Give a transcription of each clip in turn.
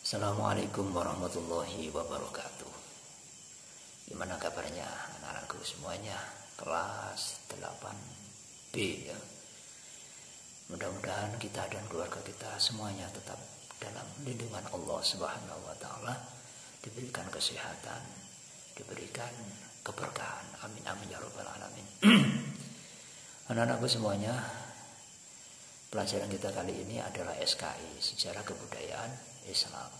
Assalamualaikum warahmatullahi wabarakatuh. Gimana kabarnya anak-anakku semuanya? Kelas 8B ya. Mudah-mudahan kita dan keluarga kita semuanya tetap dalam lindungan Allah Subhanahu wa taala, diberikan kesehatan, diberikan keberkahan. Amin amin ya rabbal alamin. Anak-anakku semuanya, pelajaran kita kali ini adalah SKI, Sejarah Kebudayaan Islam.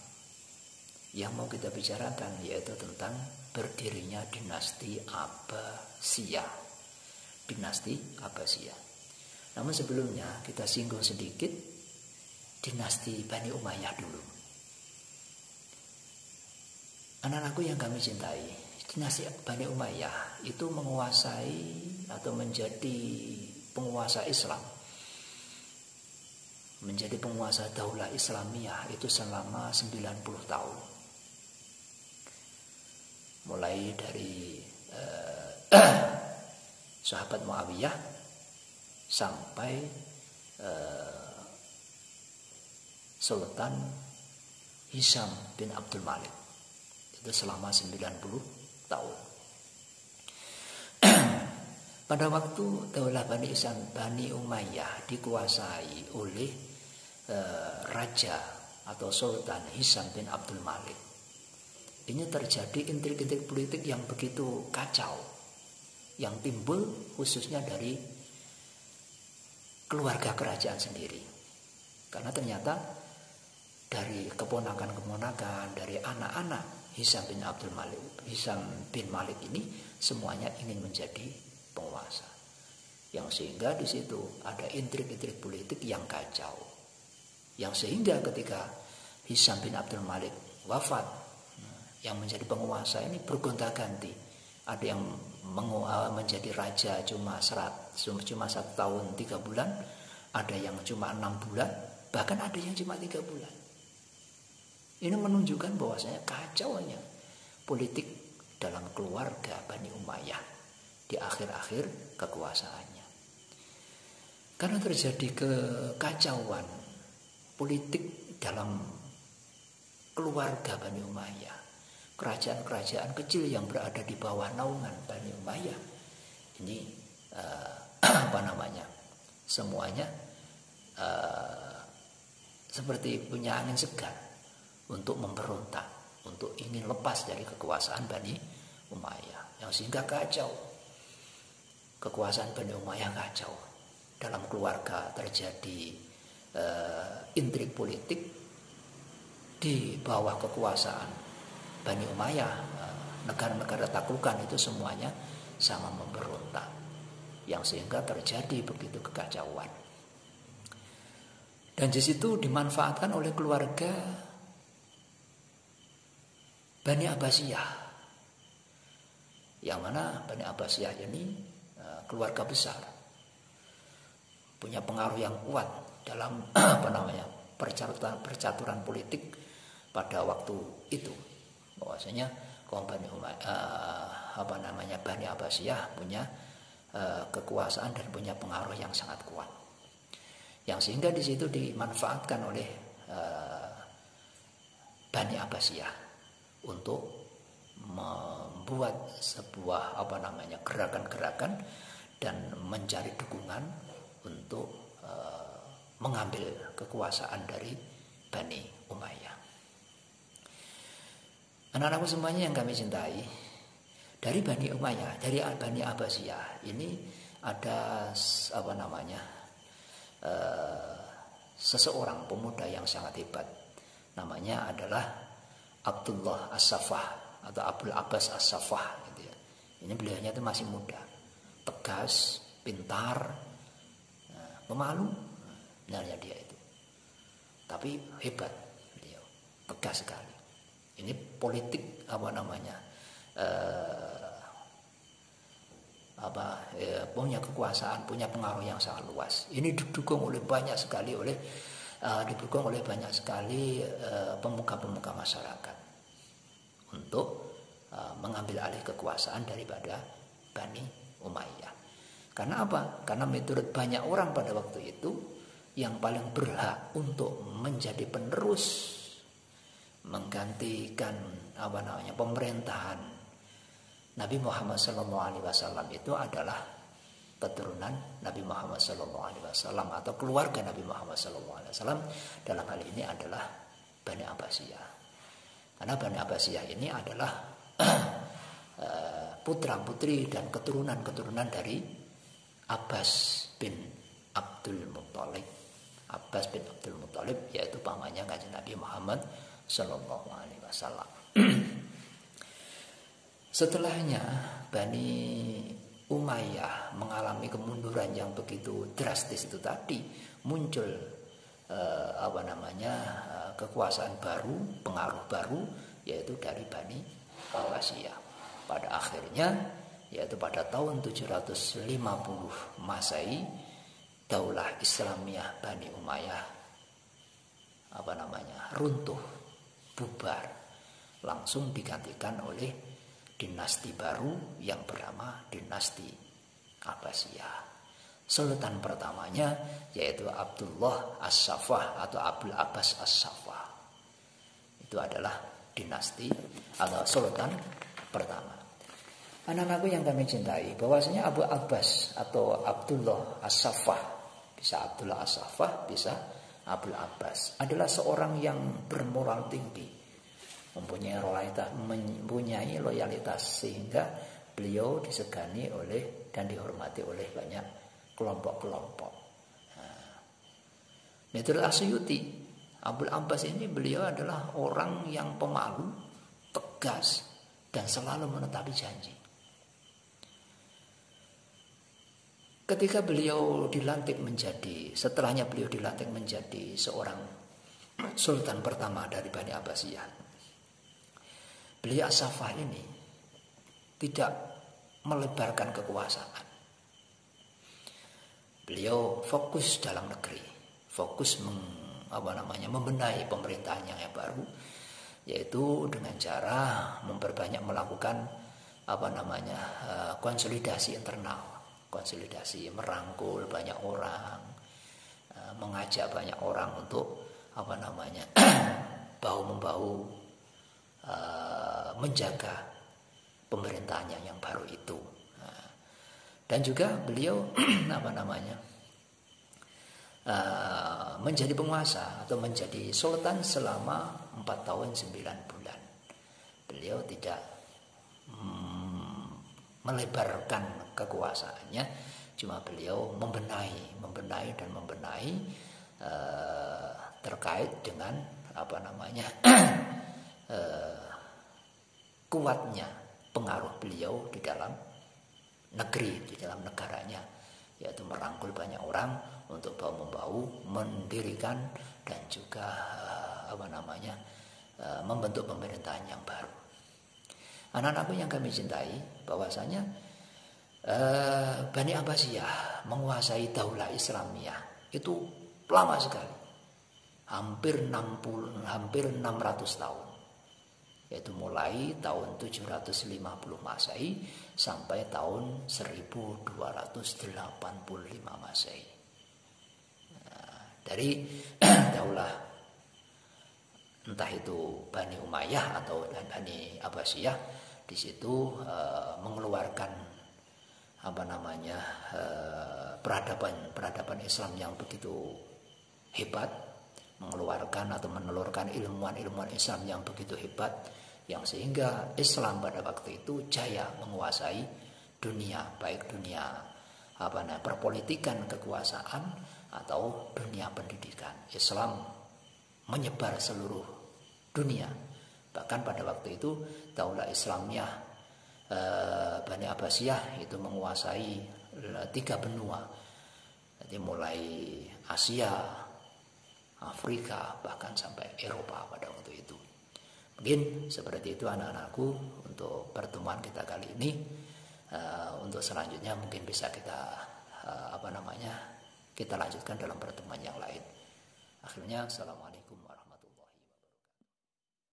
Yang mau kita bicarakan yaitu tentang berdirinya dinasti Abbasiyah. Dinasti Abbasiyah. Namun sebelumnya kita singgung sedikit dinasti Bani Umayyah dulu. Anak-anakku yang kami cintai, dinasti Bani Umayyah itu menguasai atau menjadi penguasa Islam, menjadi penguasa daulah Islamiyah itu selama 90 tahun. Mulai dari sahabat Muawiyah sampai Sultan Hisham bin Abdul Malik. Itu selama 90 tahun. Pada waktu daulah Bani Umayyah dikuasai oleh raja atau Sultan Hisham bin Abdul Malik, ini terjadi intrik-intrik politik yang begitu kacau, yang timbul khususnya dari keluarga kerajaan sendiri. Karena ternyata dari keponakan-keponakan, dari anak-anak Hisham bin Malik ini semuanya ingin menjadi penguasa. Yang sehingga di situ ada intrik-intrik politik yang kacau. Yang sehingga ketika Hisham bin Abdul Malik wafat, yang menjadi penguasa ini bergonta-ganti. Ada yang menjadi raja cuma 1 tahun 3 bulan, ada yang cuma 6 bulan, bahkan ada yang cuma 3 bulan. Ini menunjukkan bahwasanya kacaunya politik dalam keluarga Bani Umayyah di akhir-akhir kekuasaannya. Karena terjadi kekacauan politik dalam keluarga Bani Umayyah, kerajaan-kerajaan kecil yang berada di bawah naungan Bani Umayyah ini semuanya seperti punya angin segar untuk memberontak, untuk ingin lepas dari kekuasaan Bani Umayyah, yang sehingga kacau. Kekuasaan Bani Umayyah kacau. Dalam keluarga terjadi intrik politik di bawah kekuasaan Bani Umayyah. Negara-negara taklukan itu semuanya sama memberontak, yang sehingga terjadi begitu kekacauan. Dan di situ dimanfaatkan oleh keluarga Bani Abbasiyah, yang mana Bani Abbasiyah ini keluarga besar, punya pengaruh yang kuat dalam percaturan politik pada waktu itu. Bahwasanya kaum Bani Abbasiyah punya kekuasaan dan punya pengaruh yang sangat kuat, yang sehingga di situ dimanfaatkan oleh Bani Abbasiyah untuk membuat sebuah gerakan-gerakan dan mencari dukungan untuk mengambil kekuasaan dari Bani Umayyah. Anak-anakku semuanya yang kami cintai, dari Bani Umayyah, dari Bani Abbasiyah ini ada seseorang pemuda yang sangat hebat. Namanya adalah Abdullah As-Saffah atau Abdul Abbas As-Saffah gitu ya. Ini beliaunya itu masih muda, tegas, pintar, pemalu, benarnya dia itu. Tapi hebat beliau, tegas sekali. Ini politik punya kekuasaan, punya pengaruh yang sangat luas. Ini didukung oleh banyak sekali pemuka-pemuka masyarakat untuk mengambil alih kekuasaan daripada Bani Umayyah. Karena apa? Karena menurut banyak orang pada waktu itu, yang paling berhak untuk menjadi penerus menggantikan pemerintahan Nabi Muhammad SAW itu adalah keturunan Nabi Muhammad SAW atau keluarga Nabi Muhammad SAW. Dalam hal ini adalah Bani Abbasiyah. Karena Bani Abbasiyah ini adalah putra-putri dan keturunan-keturunan dari Abbas bin Abdul Muthalib. Abbas bin Abdul Muthalib yaitu pamannya Kanjeng Nabi Muhammad SAW. Setelahnya Bani Umayyah mengalami kemunduran yang begitu drastis itu tadi, muncul kekuasaan baru, pengaruh baru, yaitu dari Bani Abbasiyah. Pada akhirnya, yaitu pada tahun 750 Masehi, Daulah Islamiyah Bani Umayyah runtuh, bubar, langsung digantikan oleh dinasti baru yang bernama dinasti Abbasiyah. Sultan pertamanya yaitu Abdullah As-Saffah atau Abdul Abbas As-Saffah. Itu adalah dinasti atau sultan pertama. Anak-anakku yang kami cintai, bahwasanya Abu Abbas atau Abdullah As-Saffah, bisa Abdullah As-Saffah, bisa Abdul Abbas, adalah seorang yang bermoral tinggi, mempunyai loyalitas, sehingga beliau disegani oleh dan dihormati oleh banyak kelompok-kelompok. Menurut Asyuti, Abdul Abbas ini beliau adalah orang yang pemalu, tegas, dan selalu menetapi janji. Ketika setelahnya beliau dilantik menjadi seorang sultan pertama dari Bani Abbasiyah, beliau As-Saffah ini tidak melebarkan kekuasaan. Beliau fokus dalam negeri, fokus membenahi pemerintahan yang baru, yaitu dengan cara memperbanyak melakukan konsolidasi internal, konsolidasi, merangkul banyak orang, mengajak banyak orang untuk bahu-membahu menjaga pemerintahannya yang baru itu. Dan juga beliau menjadi penguasa atau menjadi sultan selama 4 tahun 9 bulan. Beliau tidak melebarkan kekuasaannya, cuma beliau membenahi terkait dengan kuatnya pengaruh beliau di dalam negeri, di dalam negaranya, yaitu merangkul banyak orang untuk bahu-membahu mendirikan dan juga membentuk pemerintahan yang baru. Anak-anakku yang kami cintai, bahwasanya Bani Abbasiyah menguasai Daulah Islamiyah itu lama sekali, hampir 600 tahun, yaitu mulai tahun 750 Masehi sampai tahun 1285 Masehi. Dari daulah entah itu Bani Umayyah atau Bani Abbasiyah, di situ mengeluarkan peradaban Islam yang begitu hebat, mengeluarkan atau menelurkan ilmuwan Islam yang begitu hebat, yang sehingga Islam pada waktu itu jaya menguasai dunia, baik dunia perpolitikan, kekuasaan, atau dunia pendidikan. Islam menyebar seluruh dunia. Bahkan pada waktu itu Daulah Islamiyah Bani Abbasiyah itu menguasai 3 benua. Jadi mulai Asia, Afrika, bahkan sampai Eropa pada waktu itu. Mungkin seperti itu anak-anakku untuk pertemuan kita kali ini. Untuk selanjutnya mungkin bisa kita kita lanjutkan dalam pertemuan yang lain. Akhirnya, assalamualaikum.